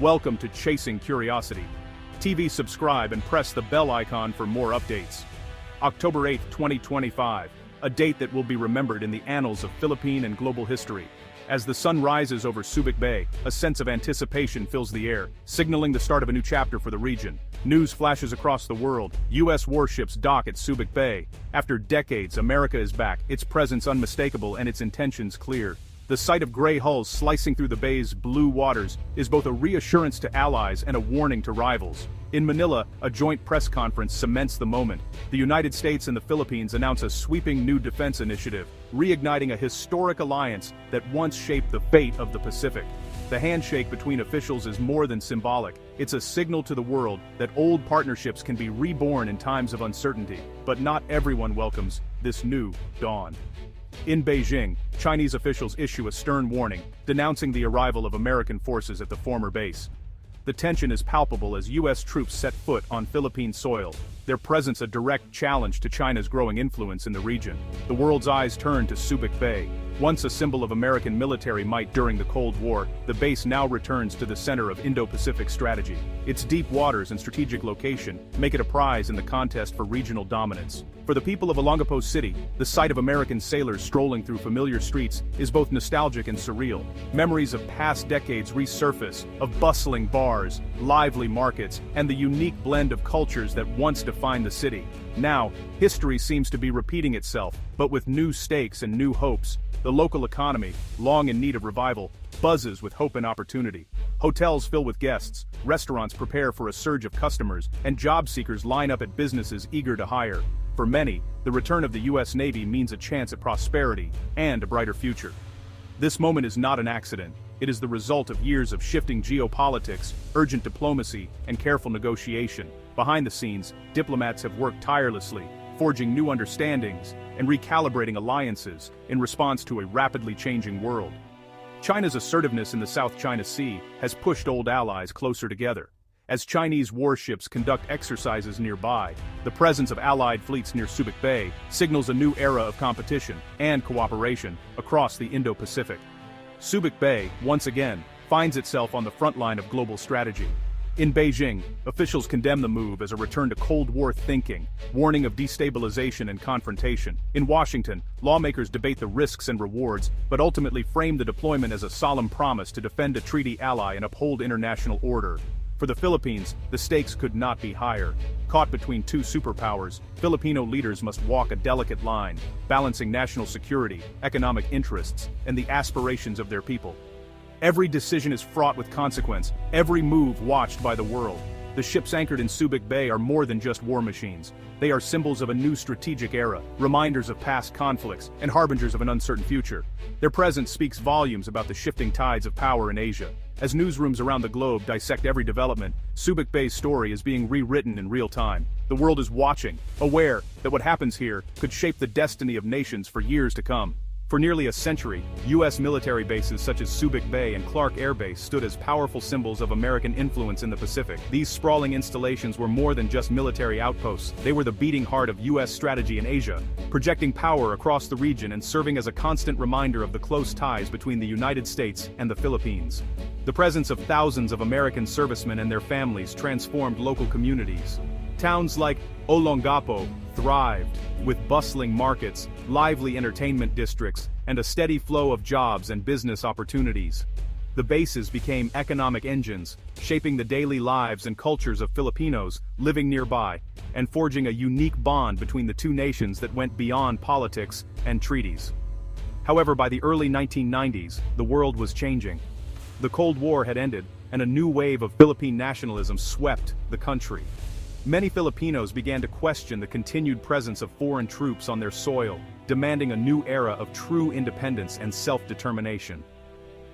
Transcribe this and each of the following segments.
Welcome to Chasing Curiosity. TV subscribe and press the bell icon for more updates. October 8, 2025, a date that will be remembered in the annals of Philippine and global history. As the sun rises over Subic Bay, a sense of anticipation fills the air, signaling the start of a new chapter for the region. News flashes across the world. U.S. warships dock at Subic Bay. After decades, America is back, its presence unmistakable and its intentions clear. The sight of gray hulls slicing through the bay's blue waters is both a reassurance to allies and a warning to rivals. In Manila, a joint press conference cements the moment. The United States and the Philippines announce a sweeping new defense initiative, reigniting a historic alliance that once shaped the fate of the Pacific. The handshake between officials is more than symbolic. It's a signal to the world that old partnerships can be reborn in times of uncertainty. But not everyone welcomes this new dawn. In Beijing, Chinese officials issue a stern warning, denouncing the arrival of American forces at the former base. The tension is palpable as U.S. troops set foot on Philippine soil, their presence a direct challenge to China's growing influence in the region. The world's eyes turn to Subic Bay. Once a symbol of American military might during the Cold War, the base now returns to the center of Indo-Pacific strategy. Its deep waters and strategic location make it a prize in the contest for regional dominance. For the people of Olongapo City, the sight of American sailors strolling through familiar streets is both nostalgic and surreal. Memories of past decades resurface, of bustling bars, lively markets, and the unique blend of cultures that once defined the city. Now, history seems to be repeating itself, but with new stakes and new hopes. The local economy, long in need of revival, buzzes with hope and opportunity. Hotels fill with guests, restaurants prepare for a surge of customers, and job seekers line up at businesses eager to hire. For many, the return of the U.S. Navy means a chance at prosperity and a brighter future. This moment is not an accident. It is the result of years of shifting geopolitics, urgent diplomacy, and careful negotiation. Behind the scenes, diplomats have worked tirelessly, forging new understandings and recalibrating alliances in response to a rapidly changing world. China's assertiveness in the South China Sea has pushed old allies closer together. As Chinese warships conduct exercises nearby, the presence of Allied fleets near Subic Bay signals a new era of competition and cooperation across the Indo-Pacific. Subic Bay, once again, finds itself on the front line of global strategy. In Beijing, officials condemn the move as a return to Cold War thinking, warning of destabilization and confrontation. In Washington, lawmakers debate the risks and rewards, but ultimately frame the deployment as a solemn promise to defend a treaty ally and uphold international order. For the Philippines, the stakes could not be higher. Caught between two superpowers, Filipino leaders must walk a delicate line, balancing national security, economic interests, and the aspirations of their people. Every decision is fraught with consequence, every move watched by the world. The ships anchored in Subic Bay are more than just war machines. They are symbols of a new strategic era, reminders of past conflicts, and harbingers of an uncertain future. Their presence speaks volumes about the shifting tides of power in Asia. As newsrooms around the globe dissect every development, Subic Bay's story is being rewritten in real time. The world is watching, aware that what happens here could shape the destiny of nations for years to come. For nearly a century, U.S. military bases such as Subic Bay and Clark Air Base stood as powerful symbols of American influence in the Pacific. These sprawling installations were more than just military outposts. They were the beating heart of U.S. strategy in Asia, projecting power across the region and serving as a constant reminder of the close ties between the United States and the Philippines. The presence of thousands of American servicemen and their families transformed local communities. Towns like Olongapo thrived, with bustling markets, lively entertainment districts, and a steady flow of jobs and business opportunities. The bases became economic engines, shaping the daily lives and cultures of Filipinos living nearby, and forging a unique bond between the two nations that went beyond politics and treaties. However, by the early 1990s, the world was changing. The Cold War had ended, and a new wave of Philippine nationalism swept the country. Many Filipinos began to question the continued presence of foreign troops on their soil, demanding a new era of true independence and self-determination.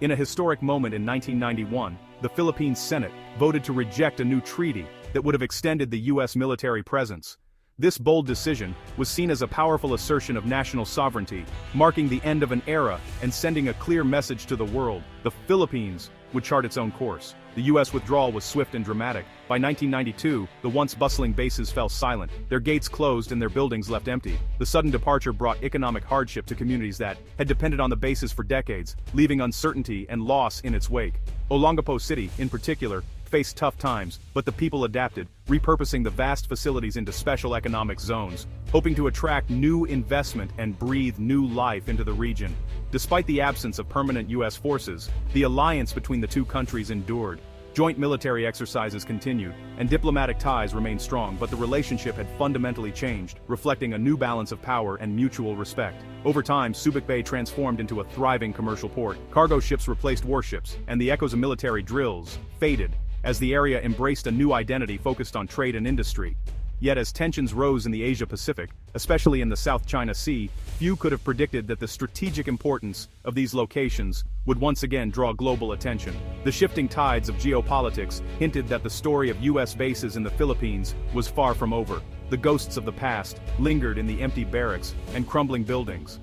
In a historic moment in 1991, the Philippine Senate voted to reject a new treaty that would have extended the U.S. military presence. This bold decision was seen as a powerful assertion of national sovereignty, marking the end of an era and sending a clear message to the world: the Philippines would chart its own course. The US withdrawal was swift and dramatic. By 1992, the once bustling bases fell silent, their gates closed and their buildings left empty. The sudden departure brought economic hardship to communities that had depended on the bases for decades, leaving uncertainty and loss in its wake. Olongapo City, in particular, faced tough times, but the people adapted, repurposing the vast facilities into special economic zones, hoping to attract new investment and breathe new life into the region. Despite the absence of permanent US forces, the alliance between the two countries endured. Joint military exercises continued, and diplomatic ties remained strong, but the relationship had fundamentally changed, reflecting a new balance of power and mutual respect. Over time, Subic Bay transformed into a thriving commercial port. Cargo ships replaced warships, and the echoes of military drills faded, as the area embraced a new identity focused on trade and industry. Yet as tensions rose in the Asia-Pacific, especially in the South China Sea, few could have predicted that the strategic importance of these locations would once again draw global attention. The shifting tides of geopolitics hinted that the story of US bases in the Philippines was far from over. The ghosts of the past lingered in the empty barracks and crumbling buildings.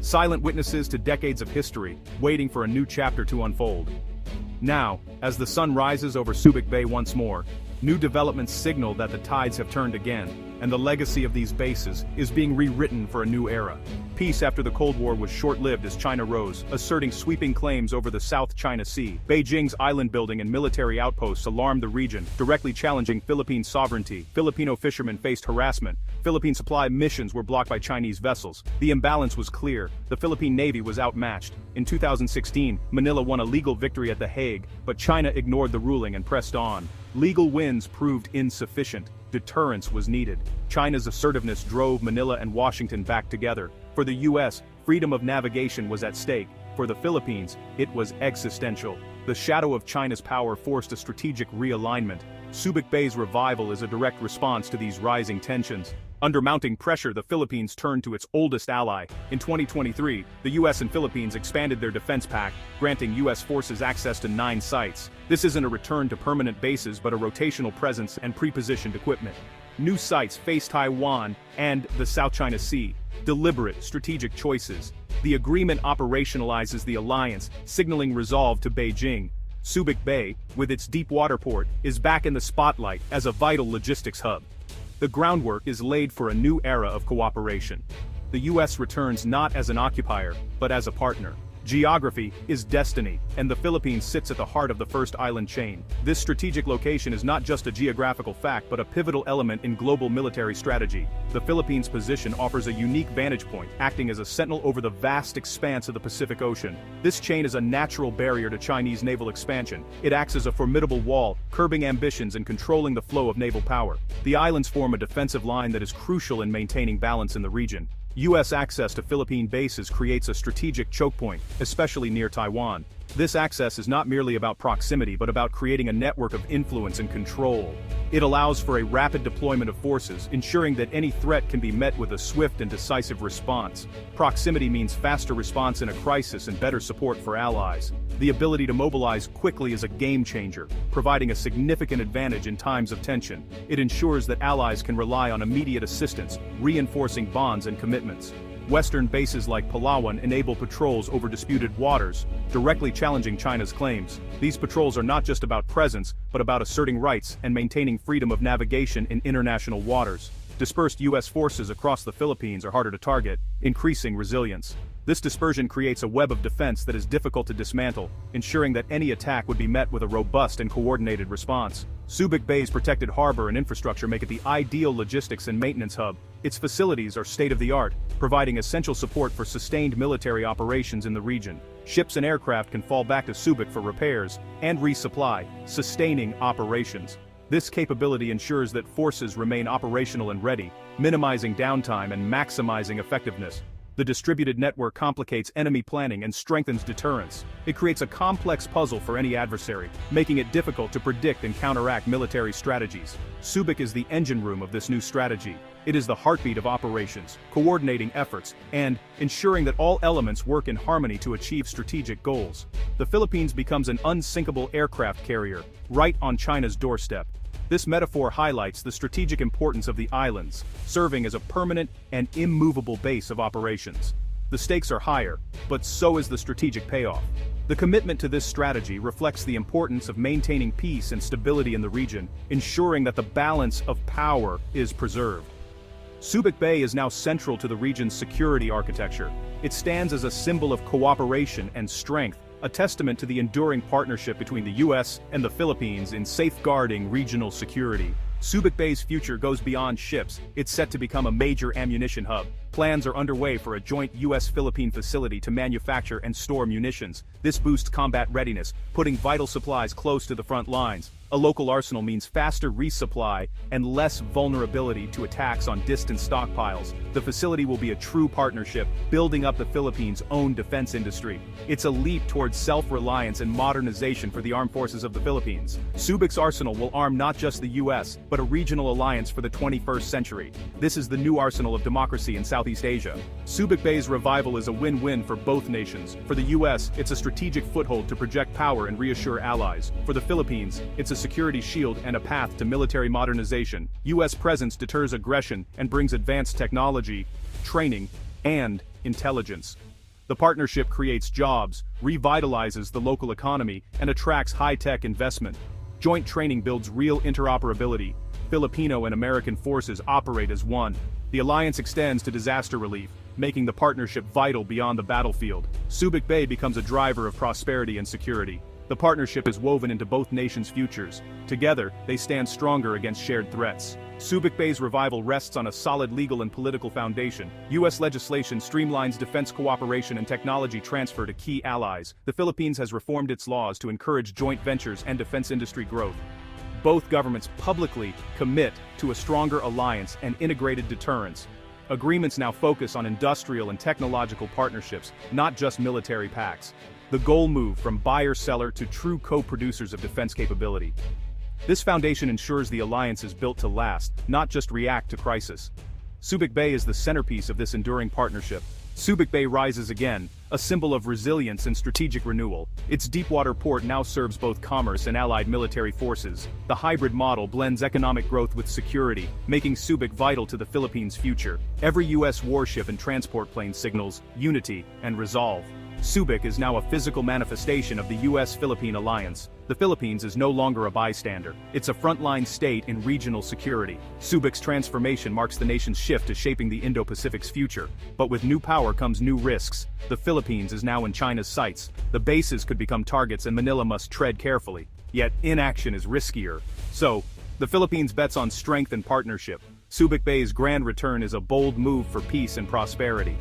Silent witnesses to decades of history, waiting for a new chapter to unfold. Now, as the sun rises over Subic Bay once more, new developments signal that the tides have turned again, and the legacy of these bases is being rewritten for a new era. Peace after the Cold War was short-lived as China rose, asserting sweeping claims over the South China Sea. Beijing's island building and military outposts alarmed the region, directly challenging Philippine sovereignty. Filipino fishermen faced harassment. Philippine supply missions were blocked by Chinese vessels. The imbalance was clear. The Philippine Navy was outmatched. In 2016, Manila won a legal victory at The Hague, but China ignored the ruling and pressed on. Legal wins proved insufficient. Deterrence was needed. China's assertiveness drove Manila and Washington back together. For the US, freedom of navigation was at stake. For the Philippines, it was existential. The shadow of China's power forced a strategic realignment. Subic Bay's revival is a direct response to these rising tensions. Under mounting pressure, the Philippines turned to its oldest ally. In 2023, the US and Philippines expanded their defense pact, granting US forces access to 9 sites. This isn't a return to permanent bases but a rotational presence and pre-positioned equipment. New sites face Taiwan and the South China Sea. Deliberate, strategic choices. The agreement operationalizes the alliance, signaling resolve to Beijing. Subic Bay, with its deep water port, is back in the spotlight as a vital logistics hub. The groundwork is laid for a new era of cooperation. The US returns not as an occupier, but as a partner. Geography is destiny, and the Philippines sits at the heart of the first island chain. This strategic location is not just a geographical fact but a pivotal element in global military strategy. The Philippines' position offers a unique vantage point, acting as a sentinel over the vast expanse of the Pacific Ocean. This chain is a natural barrier to Chinese naval expansion. It acts as a formidable wall, curbing ambitions and controlling the flow of naval power. The islands form a defensive line that is crucial in maintaining balance in the region. US access to Philippine bases creates a strategic choke point, especially near Taiwan. This access is not merely about proximity but about creating a network of influence and control. It allows for a rapid deployment of forces, ensuring that any threat can be met with a swift and decisive response. Proximity means faster response in a crisis and better support for allies. The ability to mobilize quickly is a game changer, providing a significant advantage in times of tension. It ensures that allies can rely on immediate assistance, reinforcing bonds and commitments. Western bases like Palawan enable patrols over disputed waters, directly challenging China's claims. These patrols are not just about presence, but about asserting rights and maintaining freedom of navigation in international waters. Dispersed US forces across the Philippines are harder to target, increasing resilience. This dispersion creates a web of defense that is difficult to dismantle, ensuring that any attack would be met with a robust and coordinated response. Subic Bay's protected harbor and infrastructure make it the ideal logistics and maintenance hub. Its facilities are state-of-the-art, providing essential support for sustained military operations in the region. Ships and aircraft can fall back to Subic for repairs and resupply, sustaining operations. This capability ensures that forces remain operational and ready, minimizing downtime and maximizing effectiveness. The distributed network complicates enemy planning and strengthens deterrence. It creates a complex puzzle for any adversary, making it difficult to predict and counteract military strategies. Subic is the engine room of this new strategy. It is the heartbeat of operations, coordinating efforts, and ensuring that all elements work in harmony to achieve strategic goals. The Philippines becomes an unsinkable aircraft carrier, right on China's doorstep. This metaphor highlights the strategic importance of the islands, serving as a permanent and immovable base of operations. The stakes are higher, but so is the strategic payoff. The commitment to this strategy reflects the importance of maintaining peace and stability in the region, ensuring that the balance of power is preserved. Subic Bay is now central to the region's security architecture. It stands as a symbol of cooperation and strength, a testament to the enduring partnership between the U.S. and the Philippines in safeguarding regional security. Subic Bay's future goes beyond ships. It's set to become a major ammunition hub. Plans are underway for a joint U.S.-Philippine facility to manufacture and store munitions. This boosts combat readiness, putting vital supplies close to the front lines. A local arsenal means faster resupply and less vulnerability to attacks on distant stockpiles. The facility will be a true partnership, building up the Philippines' own defense industry. It's a leap towards self-reliance and modernization for the armed forces of the Philippines. Subic's arsenal will arm not just the U.S., but a regional alliance for the 21st century. This is the new arsenal of democracy in Southeast Asia. Subic Bay's revival is a win-win for both nations. For the U.S., it's a strategic foothold to project power and reassure allies. For the Philippines, it's a security shield and a path to military modernization. U.S. presence deters aggression and brings advanced technology, training, and intelligence. The partnership creates jobs, revitalizes the local economy, and attracts high-tech investment. Joint training builds real interoperability. Filipino and American forces operate as one. The alliance extends to disaster relief, making the partnership vital beyond the battlefield. Subic Bay becomes a driver of prosperity and security. The partnership is woven into both nations' futures. Together, they stand stronger against shared threats. Subic Bay's revival rests on a solid legal and political foundation. U.S. legislation streamlines defense cooperation and technology transfer to key allies. The Philippines has reformed its laws to encourage joint ventures and defense industry growth. Both governments publicly commit to a stronger alliance and integrated deterrence. Agreements now focus on industrial and technological partnerships, not just military pacts. The goal moved from buyer-seller to true co-producers of defense capability. This foundation ensures the alliance is built to last, not just react to crisis. Subic Bay is the centerpiece of this enduring partnership. Subic Bay rises again, a symbol of resilience and strategic renewal. Its deepwater port now serves both commerce and allied military forces. The hybrid model blends economic growth with security, making Subic vital to the Philippines' future. Every U.S. warship and transport plane signals unity and resolve. Subic is now a physical manifestation of the U.S.-Philippine alliance. The Philippines is no longer a bystander. It's a frontline state in regional security. Subic's transformation marks the nation's shift to shaping the Indo-Pacific's future. But with new power comes new risks. The Philippines is now in China's sights. The bases could become targets and Manila must tread carefully. Yet, inaction is riskier. So, the Philippines bets on strength and partnership. Subic Bay's grand return is a bold move for peace and prosperity.